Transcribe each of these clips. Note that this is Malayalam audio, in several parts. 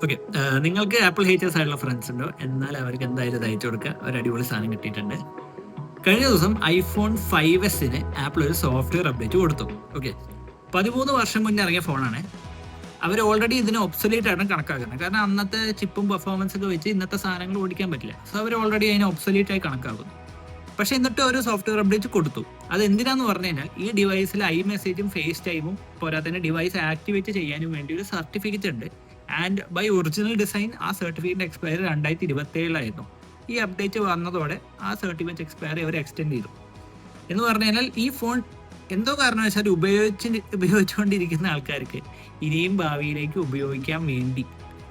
ഓക്കെ. നിങ്ങൾക്ക് ആപ്പിൾ ഹേറ്റേഴ്സ് ആയിട്ടുള്ള ഫ്രണ്ട്സ് ഉണ്ടോ? എന്നാൽ അവർക്ക് എന്തായാലും ഇത് അയച്ചു കൊടുക്കുക. ഒരു അടിപൊളി സാധനം കിട്ടിയിട്ടുണ്ട്. കഴിഞ്ഞ ദിവസം iPhone 5s ആപ്പിൾ ഒരു സോഫ്റ്റ്വെയർ അപ്ഡേറ്റ് കൊടുത്തു. ഓക്കെ, 13 വർഷം മുന്നേ ഇറങ്ങിയ ഫോണാണ്. അവർ ഓൾറെഡി ഇതിനെ ഒബ്സൊലീറ്റ് ആയിട്ട് കണക്കാക്കുന്നത്. കാരണം അന്നത്തെ ചിപ്പും പെർഫോമൻസ് ഒക്കെ വെച്ച് ഇന്നത്തെ സാധനങ്ങൾ ഓടിക്കാൻ പറ്റില്ല. സോ അവർ ഓൾറെഡി അതിനെ ഒബ്സൊലീറ്റ് ആയി കണക്കാക്കുന്നു. പക്ഷെ എന്നിട്ട് ഒരു സോഫ്റ്റ്വെയർ അപ്ഡേറ്റ് കൊടുത്തു. അത് എന്തിനാന്ന് പറഞ്ഞു കഴിഞ്ഞാൽ ഈ ഡിവൈസിൽ iMessageഉം ഫേസ് ടൈമും പോരാതെ ഡിവൈസ് ആക്ടിവേറ്റ് ചെയ്യാനും വേണ്ടി ഒരു സർട്ടിഫിക്കറ്റ് ഉണ്ട്. ആൻഡ് ബൈ ഒറിജിനൽ ഡിസൈൻ ആ സർട്ടിഫിക്കറ്റ് എക്സ്പയർ 2027 ഈ അപ്ഡേറ്റ് വന്നതോടെ ആ സർട്ടിഫിക്കറ്റ് എക്സ്പയറി അവർ എക്സ്റ്റെൻഡ് ചെയ്തു. എന്ന് പറഞ്ഞു കഴിഞ്ഞാൽ ഈ ഫോൺ എന്തോ കാരണവശാൽ ഉപയോഗിച്ചുകൊണ്ടിരിക്കുന്ന ആൾക്കാർക്ക് ഇനിയും ഭാവിയിലേക്ക് ഉപയോഗിക്കാൻ വേണ്ടി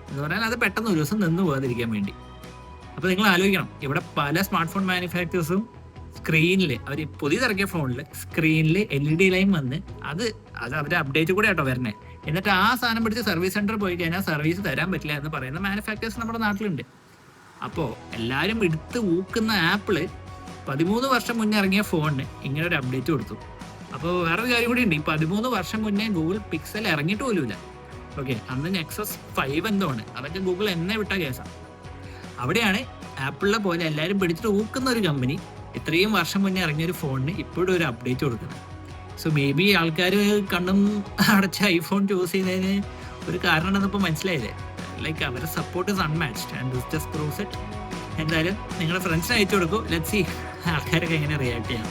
എന്ന് പറഞ്ഞാൽ അത് പെട്ടെന്ന് ഒരു ദിവസം നിന്ന് പോകാതിരിക്കാൻ വേണ്ടി. അപ്പോൾ നിങ്ങൾ ആലോചിക്കണം, ഇവിടെ പല സ്മാർട്ട് ഫോൺ മാനുഫാക്ചേഴ്സും സ്ക്രീനിൽ അവർ പുതിയതിറക്കിയ ഫോണിൽ സ്ക്രീനിൽ LED ലൈൻ വന്ന് അത് അവരുടെ അപ്ഡേറ്റ് കൂടെ ആട്ടോ വരണേ. എന്നിട്ട് ആ സാധനം പിടിച്ച് സർവീസ് സെന്ററിൽ പോയി കഴിഞ്ഞാൽ സർവീസ് തരാൻ പറ്റില്ല എന്ന് പറയുന്ന മാനുഫാക്ചേഴ്സ് നമ്മുടെ നാട്ടിലുണ്ട്. അപ്പോൾ എല്ലാവരും എടുത്ത് ഊക്കുന്ന ആപ്പിള് 13 വർഷം മുന്നേ ഇറങ്ങിയ ഫോണിന് ഇങ്ങനെ ഒരു അപ്ഡേറ്റ് കൊടുത്തു. അപ്പോൾ വേറൊരു കാര്യം കൂടി ഉണ്ട്. ഈ 13 വർഷം മുന്നേ ഗൂഗിൾ പിക്സൽ ഇറങ്ങിയിട്ട് പോലുമില്ല. ഓക്കെ, അന്ന് Nexus 5 എന്തോ ആണ്. അതൊക്കെ ഗൂഗിൾ എന്നെ വിട്ട കേസാണ്. അവിടെയാണ് ആപ്പിളിനെ പോലെ എല്ലാവരും പിടിച്ചിട്ട് ഊക്കുന്ന ഒരു കമ്പനി ഇത്രയും വർഷം മുന്നേ ഇറങ്ങിയൊരു ഫോണിന് ഇപ്പോഴും ഒരു അപ്ഡേറ്റ് കൊടുക്കുന്നത്. സോ മേ ബി ആൾക്കാർ കണ്ണും അടച്ച ഐഫോൺ ചൂസ് ചെയ്യുന്നതിന് ഒരു കാരണം ഉണ്ടെന്ന് ഇപ്പോൾ മനസ്സിലായില്ലേ. ലൈക്ക് അവരുടെ support is unmatched and this just proves it. എന്തായാലും നിങ്ങളുടെ ഫ്രണ്ട്സിന് അയച്ചു കൊടുക്കൂ. ലെറ്റ്സ് സീ ആൾക്കാരൊക്കെ എങ്ങനെ റിയാക്ട് ചെയ്യാം.